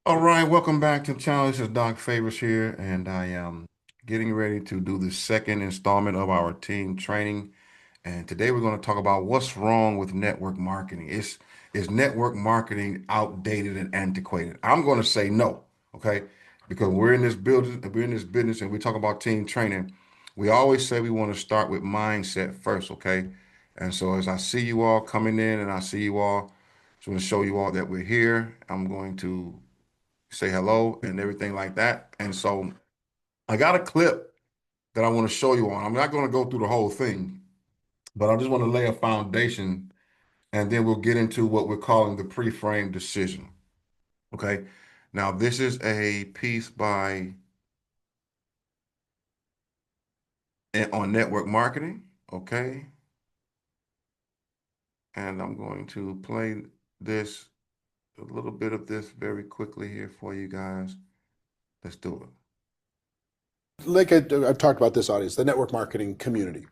All right, welcome back to the channel. This is Doc Favors here, and I am getting ready to do the second installment of our team training. And today we're going to talk about what's wrong with network marketing. Is network marketing outdated and antiquated? I'm going to say no, okay? Because we're in this business, and we talk about team training. We always say we want to start with mindset first, okay? And so as I see you all coming in, and I see you all, just want to show you all that we're here. I'm going to say hello and everything like that. And so I got a clip that I want to show you on. I'm not going to go through the whole thing, but I just want to lay a foundation and then we'll get into what we're calling the pre-frame decision. Okay. Now, this is a piece by on network marketing. Okay. And I'm going to play this, a little bit of this very quickly here for you guys. Let's do it. I've talked about this audience, the network marketing community.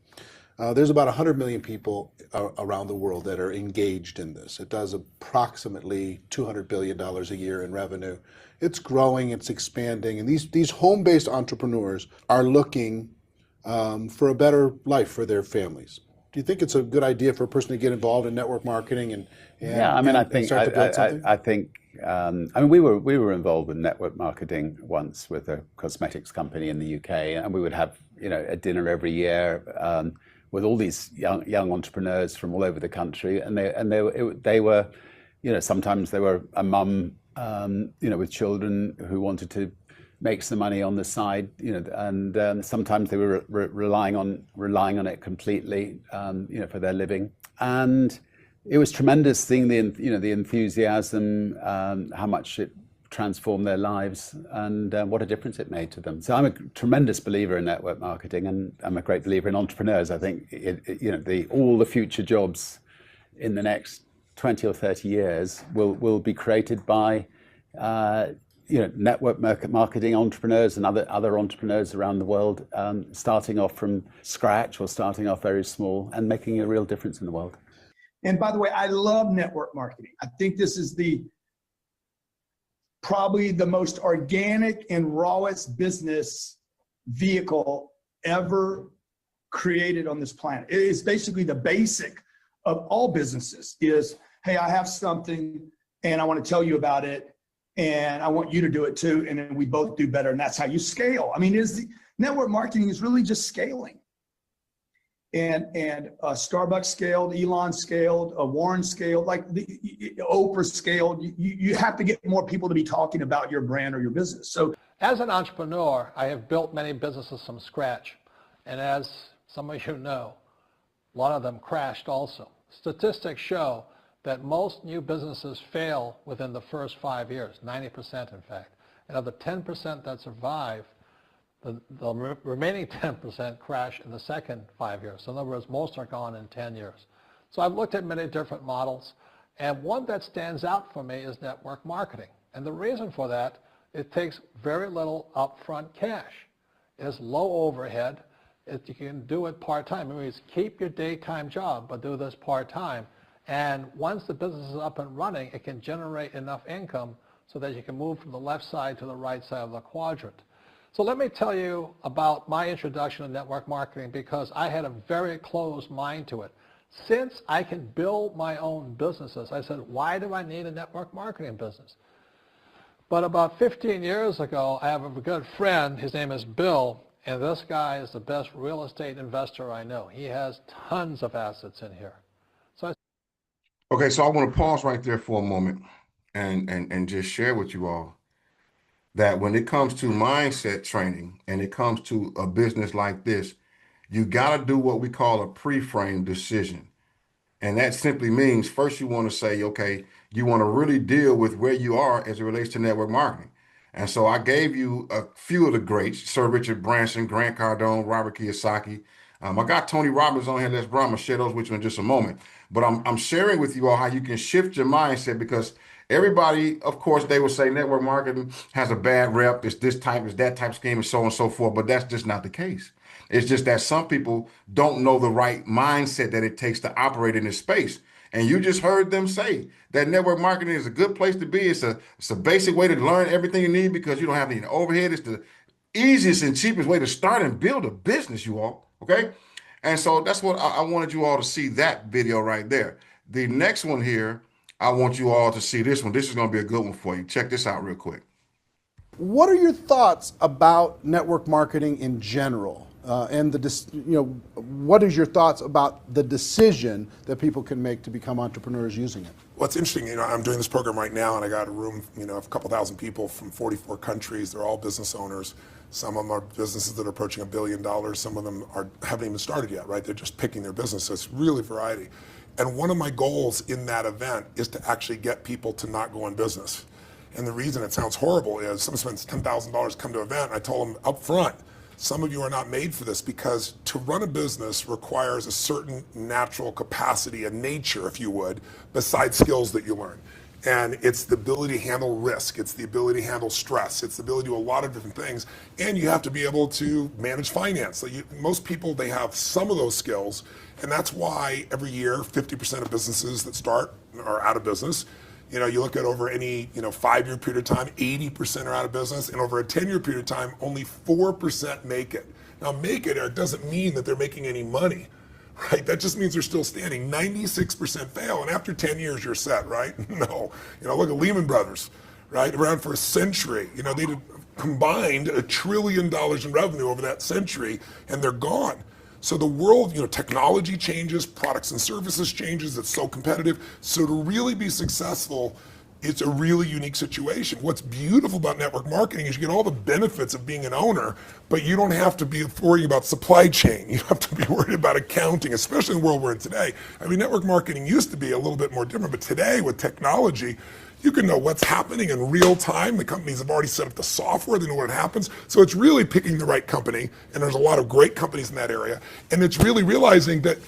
There's about 100 million people around the world that are engaged in this. It does approximately $200 billion a year in revenue. It's growing, it's expanding, and these home-based entrepreneurs are looking for a better life for their families. Do you think it's a good idea for a person to get involved in network marketing and Yeah, and I mean, I and think start to build something? I think I mean we were involved with network marketing once with a cosmetics company in the UK, and we would have a dinner every year with all these young entrepreneurs from all over the country, and they were sometimes they were a mum with children who wanted to make some money on the side, and sometimes they were relying on it completely, for their living. And it was tremendous seeing the enthusiasm, how much it transformed their lives, and what a difference it made to them. So I'm a tremendous believer in network marketing, and I'm a great believer in entrepreneurs. I think all the future jobs in the next 20 or 30 years will be created by network marketing entrepreneurs and other entrepreneurs around the world, starting off from scratch or starting off very small and making a real difference in the world. And by the way, I love network marketing. I think this is probably the most organic and rawest business vehicle ever created on this planet. It is basically the basic of all businesses is, hey, I have something and I want to tell you about it, and I want you to do it too, and then we both do better, and that's how you scale. I mean, network marketing is really just scaling. And Starbucks scaled, Elon scaled, Warren scaled, like Oprah scaled. You have to get more people to be talking about your brand or your business. So as an entrepreneur, I have built many businesses from scratch. And as some of you know, a lot of them crashed also. Statistics show that most new businesses fail within the first 5 years, 90% in fact. And of the 10% that survive, the remaining 10% crash in the second 5 years. So in other words, most are gone in 10 years. So I've looked at many different models, and one that stands out for me is network marketing. And the reason for that, it takes very little upfront cash. It is low overhead. You can do it part-time. It means keep your daytime job, but do this part-time. And once the business is up and running, it can generate enough income so that you can move from the left side to the right side of the quadrant. So let me tell you about my introduction to network marketing, because I had a very closed mind to it. Since I can build my own businesses, I said, why do I need a network marketing business? But about 15 years ago, I have a good friend, his name is Bill, and this guy is the best real estate investor I know. He has tons of assets in here. Okay, so I want to pause right there for a moment and just share with you all that when it comes to mindset training and it comes to a business like this, you got to do what we call a pre-frame decision. And that simply means first you want to say, okay, you want to really deal with where you are as it relates to network marketing. And so I gave you a few of the greats: Sir Richard Branson, Grant Cardone, Robert Kiyosaki. I got Tony Robbins on here. I'm going to share those with you in just a moment. But I'm sharing with you all how you can shift your mindset, because everybody, of course, they will say network marketing has a bad rep. It's this type, it's that type scheme, and so on and so forth. But that's just not the case. It's just that some people don't know the right mindset that it takes to operate in this space. And you just heard them say that network marketing is a good place to be. It's a basic way to learn everything you need because you don't have any overhead. It's the easiest and cheapest way to start and build a business, you all. Okay. And so that's what I wanted you all to see that video right there. The next one here, I want you all to see this one. This is going to be a good one for you. Check this out real quick. What are your thoughts about network marketing in general? And what is your thoughts about the decision that people can make to become entrepreneurs using it? What's interesting, I'm doing this program right now, and I got a room, of a couple thousand people from 44 countries. They're all business owners. Some of them are businesses that are approaching $1 billion. Some of them haven't even started yet, right? They're just picking their business. So it's really variety. And one of my goals in that event is to actually get people to not go on business. And the reason it sounds horrible is someone spends $10,000 to come to an event. I told them up front, some of you are not made for this because to run a business requires a certain natural capacity, a nature, if you would, besides skills that you learn. And it's the ability to handle risk. It's the ability to handle stress. It's the ability to do a lot of different things. And you have to be able to manage finance. So most people, they have some of those skills. And that's why every year, 50% of businesses that start are out of business. You look at over any 5-year period of time, 80% are out of business, and over a 10-year period of time, only 4% make it. Now, make it doesn't mean that they're making any money, right? That just means they're still standing. 96% fail, and after 10 years, you're set, right? No. Look at Lehman Brothers, right? Around for a century. They combined $1 trillion in revenue over that century, and they're gone. So the world, technology changes, products and services changes, it's so competitive. So to really be successful, it's a really unique situation. What's beautiful about network marketing is you get all the benefits of being an owner, but you don't have to be worrying about supply chain. You don't have to be worried about accounting, especially in the world we're in today. I mean, network marketing used to be a little bit more different, but today with technology, you can know what's happening in real time. The companies have already set up the software, they know what happens. So it's really picking the right company, and there's a lot of great companies in that area. And it's really realizing that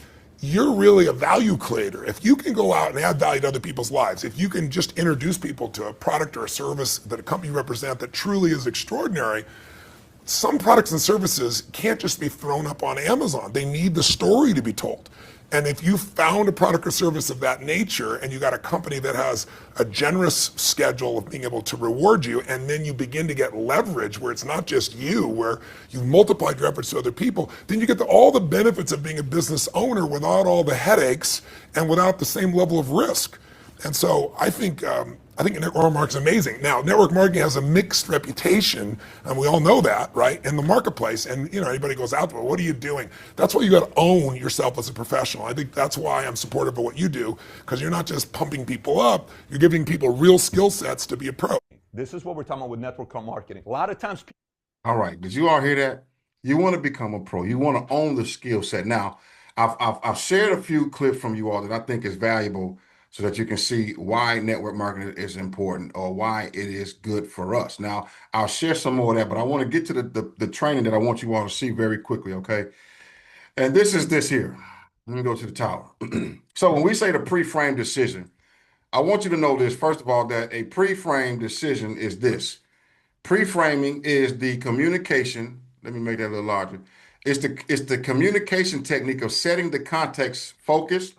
you're really a value creator. If you can go out and add value to other people's lives, if you can just introduce people to a product or a service that a company represents that truly is extraordinary, some products and services can't just be thrown up on Amazon. They need the story to be told. And if you found a product or service of that nature and you got a company that has a generous schedule of being able to reward you, and then you begin to get leverage where it's not just you, where you've multiplied your efforts to other people, then you get all the benefits of being a business owner without all the headaches and without the same level of risk. And so I think network marketing is amazing. Now, network marketing has a mixed reputation, and we all know that, right, in the marketplace. And anybody goes out there, what are you doing? That's why you got to own yourself as a professional. I think that's why I'm supportive of what you do, because you're not just pumping people up, you're giving people real skill sets to be a pro. This is what we're talking about with network marketing. A lot of times. All right. Did you all hear that? You want to become a pro. You want to own the skill set. Now, I've shared a few clips from you all that I think is valuable so that you can see why network marketing is important or why it is good for us. Now, I'll share some more of that, but I want to get to the training that I want you all to see very quickly, okay? And this is this here. Let me go to the tower. So when we say the pre-frame decision, I want you to know this, first of all, that a pre-frame decision is this. Pre-framing is the communication. Let me make that a little larger. It's the communication technique of setting the context, focus,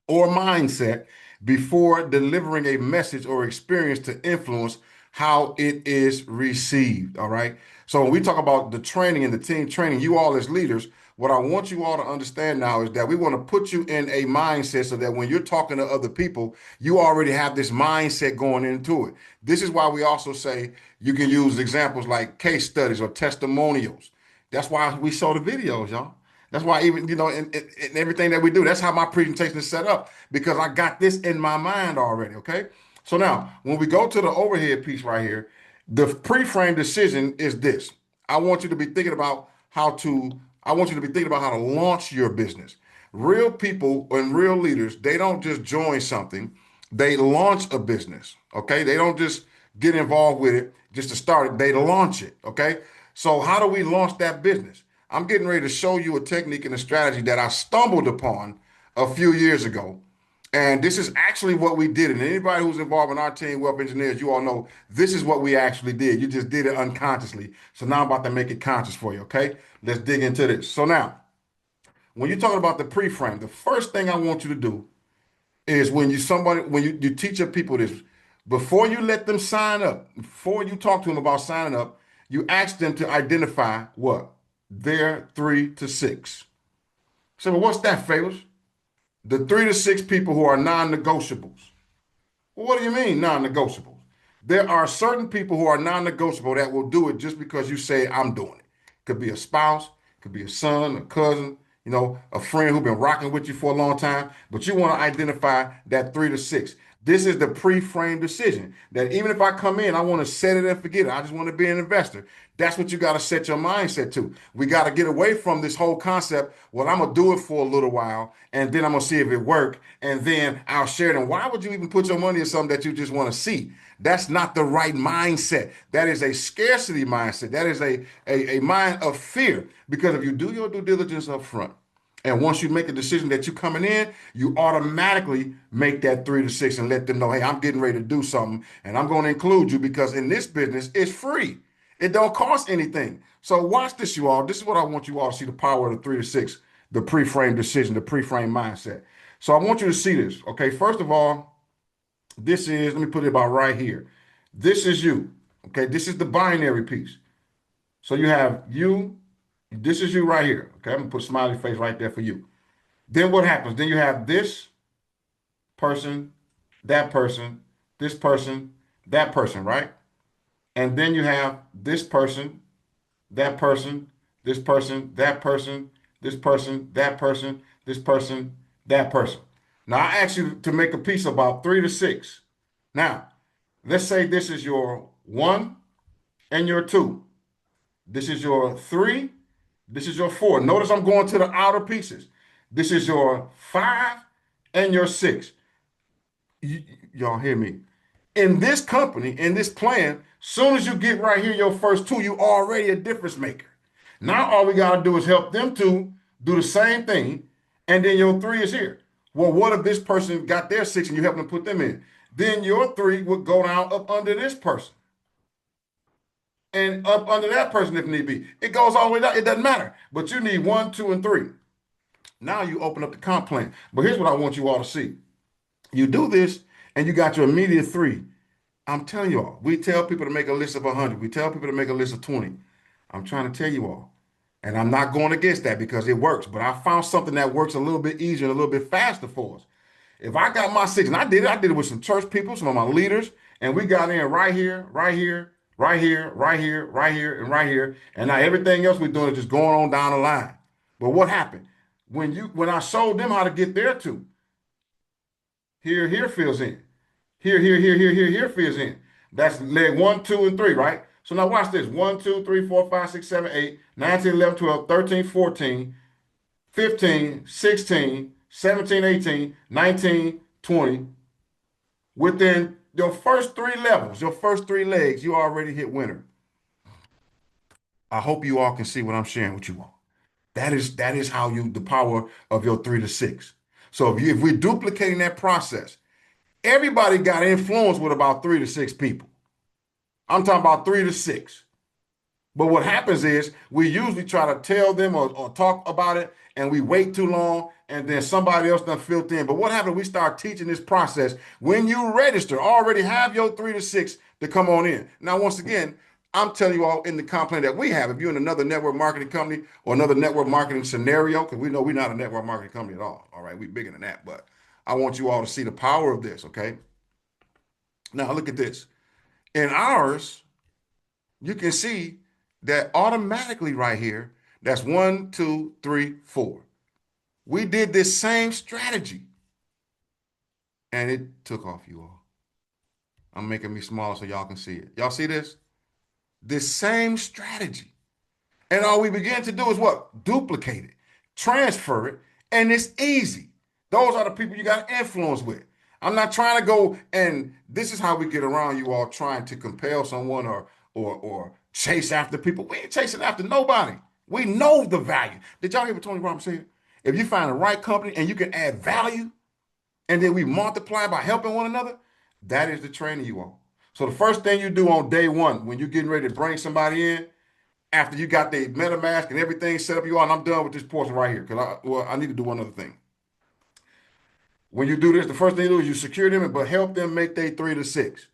or mindset before delivering a message or experience to influence how it is received. All right. So when we talk about the training and the team training, you all as leaders, what I want you all to understand now is that we want to put you in a mindset so that when you're talking to other people, you already have this mindset going into it. This is why we also say you can use examples like case studies or testimonials. That's why we show the videos, y'all. That's why even, in everything that we do, that's how my presentation is set up because I got this in my mind already, okay? So now, when we go to the overhead piece right here, the pre-frame decision is this. I want you to be thinking about how to launch your business. Real people and real leaders, they don't just join something, they launch a business, okay? They don't just get involved with it just to start it, they launch it, okay? So how do we launch that business? I'm getting ready to show you a technique and a strategy that I stumbled upon a few years ago. And this is actually what we did. And anybody who's involved in our team, Wealth Engineers, you all know this is what we actually did. You just did it unconsciously. So now I'm about to make it conscious for you, okay? Let's dig into this. So now, when you're talking about the pre-frame, the first thing I want you to do is when you teach your people this, before you let them sign up, before you talk to them about signing up, you ask them to identify what? Their 3 to 6. So, well, what's that, Favors? The 3 to 6 people who are non-negotiables. Well, what do you mean non-negotiables? There are certain people who are non-negotiable that will do it just because you say I'm doing it. Could be a spouse, could be a son, a cousin, a friend who's been rocking with you for a long time, but you want to identify that 3 to 6. This is the pre-framed decision that even if I come in, I want to set it and forget it. I just want to be an investor. That's what you got to set your mindset to. We got to get away from this whole concept. Well, I'm going to do it for a little while and then I'm going to see if it works and then I'll share it. And why would you even put your money in something that you just want to see? That's not the right mindset. That is a scarcity mindset. That is a mind of fear. Because if you do your due diligence up front, and once you make a decision that you're coming in, you automatically make that 3 to 6 and let them know, hey, I'm getting ready to do something and I'm going to include you because in this business, it's free. It don't cost anything. So watch this, you all. This is what I want you all to see, the power of the 3 to 6, the pre-frame decision, the pre-frame mindset. So I want you to see this. Okay, first of all, this is, let me put it about right here. This is you. Okay, this is the binary piece. So you have you, this is you right here. Okay, I'm gonna put a smiley face right there for you. Then what happens? Then you have this person, that person, this person, that person, right? And then you have this person, that person, this person, that person, this person, that person, this person, that person. Now I ask you to make a piece about 3 to 6. Now, let's say this is your 1 and your 2. This is your 3. This is your 4. Notice I'm going to the outer pieces. This is your 5 and your 6. Y'all hear me? In this company, in this plan, soon as you get right here, your first 2, you already a difference maker. Now all we got to do is help them to do the same thing, and then your 3 is here. Well, what if this person got their 6 and you help them put them in? Then your 3 would go down up under this person and up under that person if need be. It goes all the way down. It doesn't matter. But you need 1, 2, and 3. Now you open up the comp plan. But here's what I want you all to see. You do this and you got your immediate 3. I'm telling you all, we tell people to make a list of 100. We tell people to make a list of 20. I'm trying to tell you all. And I'm not going against that because it works. But I found something that works a little bit easier and a little bit faster for us. If I got my 6, and I did it with some church people, some of my leaders, and we got in right here, right here, right here, right here, right here, and right here. And now everything else we're doing is just going on down the line. But what happened? When I showed them how to get there to, here fills in. Here fills in. That's leg 1, 2, and 3, right? So now watch this. 1, 2, 3, 4, 5, 6, 7, 8, 9, 10, 11, 12, 13, 14, 15, 16, 17, 18, 19, 20. Within your first 3 levels, your first 3 legs, you already hit winner. I hope you all can see what I'm sharing with you all. That is how the power of your 3 to 6. So if we're duplicating that process, everybody got influence with about 3 to 6 people. I'm talking about 3 to 6. But what happens is we usually try to tell them or talk about it and we wait too long and then somebody else done filled in. But what happens we start teaching this process when you register, already have your 3 to 6 to come on in. Now, once again, I'm telling you all in the comp plan that we have, if you're in another network marketing company or another network marketing scenario, because we know we're not a network marketing company at all right? We're bigger than that. But I want you all to see the power of this, okay? Now, look at this. In ours, you can see that automatically right here, that's 1, 2, 3, 4. We did this same strategy and it took off, you all. I'm making me smaller so y'all can see it. Y'all see this? This same strategy. And all we begin to do is what? Duplicate it, transfer it, and it's easy. Those are the people you got influence with. I'm not trying to go, and this is how we get around you all trying to compel someone or chase after people. We ain't chasing after nobody. We know the value. Did y'all hear what Tony Robbins said? If you find the right company and you can add value, and then we multiply by helping one another, that is the training you all. So the first thing you do on day 1, when you're getting ready to bring somebody in, after you got the MetaMask and everything set up, you all, and I'm done with this portion right here because I need to do one other thing. When you do this, the first thing you do is you secure them, but help them make their 3 to 6.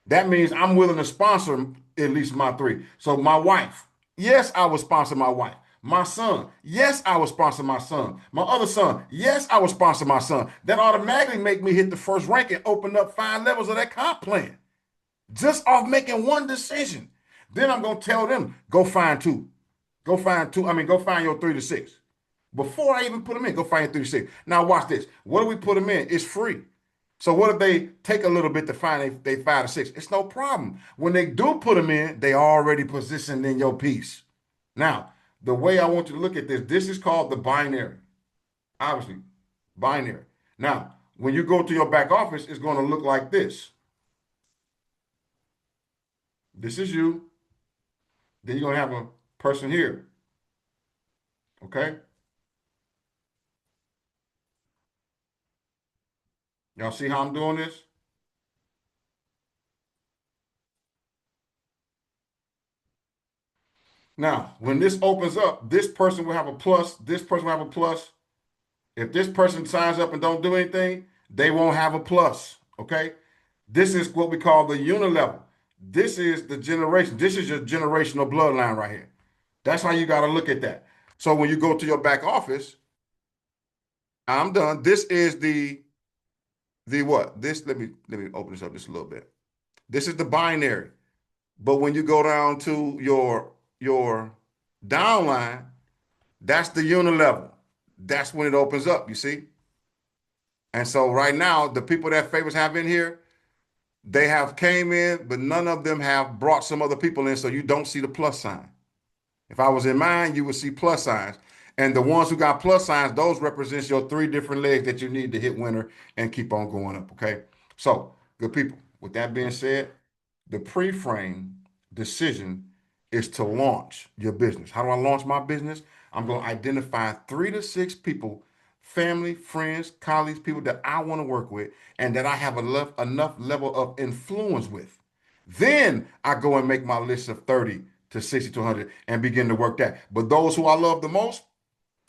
That means I'm willing to sponsor at least my 3. So my wife, yes, I would sponsor my wife. My son, yes, I would sponsor my son. My other son, yes, I would sponsor my son. That automatically make me hit the first rank and open up 5 levels of that comp plan just off making one decision. Then I'm gonna tell them, go find 2. Go find 2. I mean, go find your 3 to 6. Before I even put them in, go find your 3 to 6. Now watch this. What do we put them in? It's free. So what if they take a little bit to find they 5 to 6? It's no problem. When they do put them in, they already positioned in your piece. Now, the way I want you to look at this is called the binary. Obviously, binary. Now, when you go to your back office, it's going to look like this. This is you. Then you're going to have a person here. Okay? Y'all see how I'm doing this? Now, when this opens up, this person will have a plus. This person will have a plus. If this person signs up and don't do anything, they won't have a plus. Okay? This is what we call the unilevel. This is the generation. This is your generational bloodline right here. That's how you got to look at that. So when you go to your back office, I'm done. This is the what? This let me open this up just a little bit. This is the binary. But when you go down to your downline, that's the unilevel. That's when it opens up, you see? And so right now, the people that favors have in here, they have came in, but none of them have brought some other people in, so you don't see the plus sign. If I was in mine, you would see plus signs. And the ones who got plus signs, those represents your 3 different legs that you need to hit winner and keep on going up, okay? So, good people, with that being said, the pre-frame decision is to launch your business. How do I launch my business? I'm going to identify 3 to 6 people, family, friends, colleagues, people that I want to work with and that I have enough level of influence with. Then I go and make my list of 30 to 60 to 100 and begin to work that. But those who I love the most,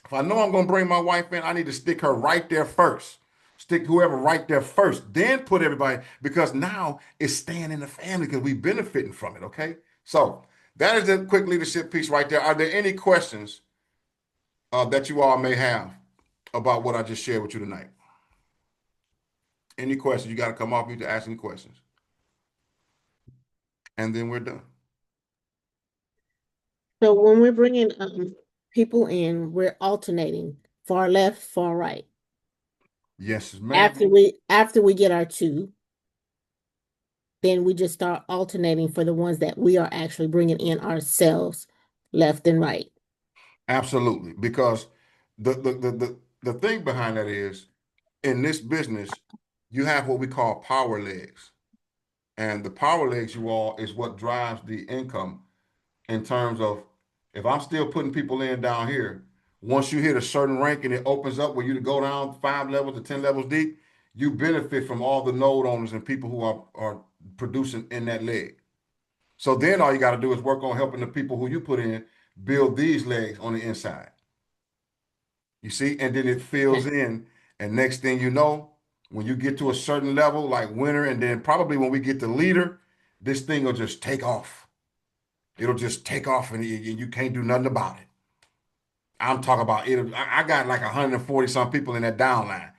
if I know I'm going to bring my wife in, I need to stick her right there first. Stick whoever right there first, then put everybody, because now it's staying in the family because we're benefiting from it, okay? So that is the quick leadership piece right there. Are there any questions that you all may have about what I just shared with you tonight? Any questions? You got to come off mute to ask any questions. And then we're done. So when we're bringing people in, we're alternating far left, far right. Yes, ma'am. After we get our 2, then we just start alternating for the ones that we are actually bringing in ourselves, left and right. Absolutely. Because the thing behind that is in this business, you have what we call power legs. And the power legs, you all, is what drives the income in terms of if I'm still putting people in down here, once you hit a certain rank and it opens up where you to go down 5 levels to 10 levels deep, you benefit from all the node owners and people who are producing in that leg. So then all you got to do is work on helping the people who you put in build these legs on the inside. You see, and then it fills in. And next thing you know, when you get to a certain level, like winner, and then probably when we get to leader, this thing will just take off. It'll just take off and you can't do nothing about it. I'm talking about it. I got like 140 some people in that downline.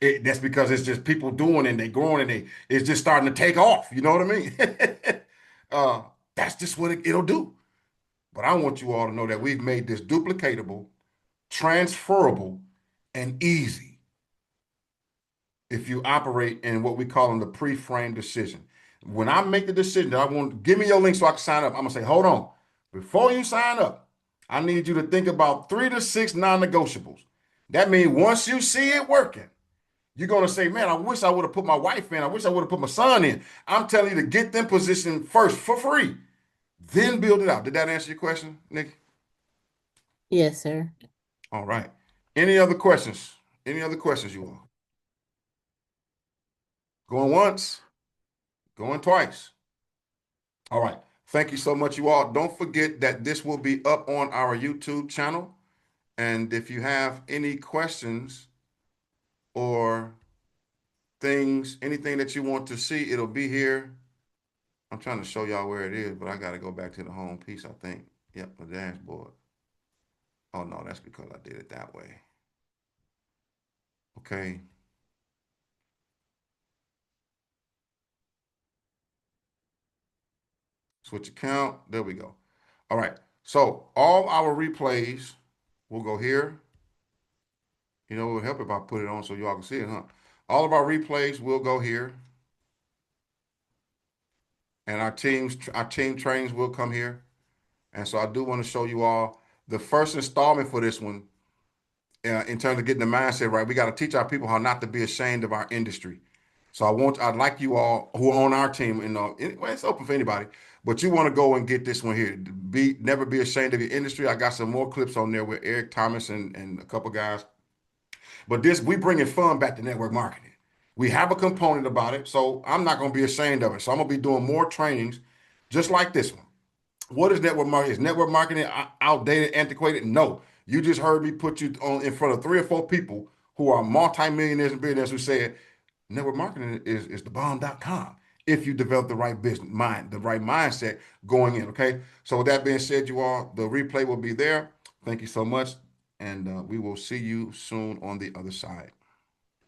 That's because it's just people doing and they growing and it's just starting to take off. You know what I mean? uh, that's just what it'll do. But I want you all to know that we've made this duplicatable, transferable, and easy if you operate in what we call in the pre-frame decision. When I make the decision that I want, give me your link so I can sign up. I'm gonna say, hold on, before you sign up, I need you to think about 3 to 6 non-negotiables. That means once you see it working, you're gonna say, man, I wish I would have put my wife in. I wish I would have put my son in. I'm telling you to get them positioned first for free, then build it out. Did that answer your question, Nikki? Yes, sir. All right. Any other questions? Any other questions, you all? Going once, going twice. All right. Thank you so much, you all. Don't forget that this will be up on our YouTube channel. And if you have any questions or things, anything that you want to see, it'll be here. I'm trying to show y'all where it is, but I got to go back to the home piece, I think. Yep, the dashboard. Oh, no, that's because I did it that way. Okay. Switch account. There we go. All right. So all our replays will go here. You know, it would help if I put it on so y'all can see it, huh? All of our replays will go here. And our team trainings will come here. And so I do want to show you all the first installment for this one. In terms of getting the mindset right, we got to teach our people how not to be ashamed of our industry. So I'd like you all who are on our team, well, it's open for anybody, but you want to go and get this one here. Never be ashamed of your industry. I got some more clips on there with Eric Thomas and a couple guys. But we bringing fun back to network marketing. We have a component about it, so I'm not going to be ashamed of it. So I'm going to be doing more trainings just like this one. What is network marketing? Is network marketing outdated, antiquated? No. You just heard me put you on in front of 3 or 4 people who are multimillionaires and billionaires who said network marketing is the bomb.com if you develop the right the right mindset going in. Okay. So with that being said, you all, the replay will be there. Thank you so much. And we will see you soon on the other side.